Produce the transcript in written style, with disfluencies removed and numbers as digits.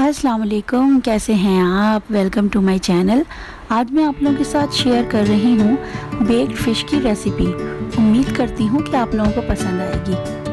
अस्सलाम वालेकुम, कैसे हैं आप। Welcome to my channel. आज मैं आप लोगों के साथ शेयर कर रही हूँ बेक्ड फ़िश की रेसिपी। उम्मीद करती हूँ कि आप लोगों को पसंद आएगी।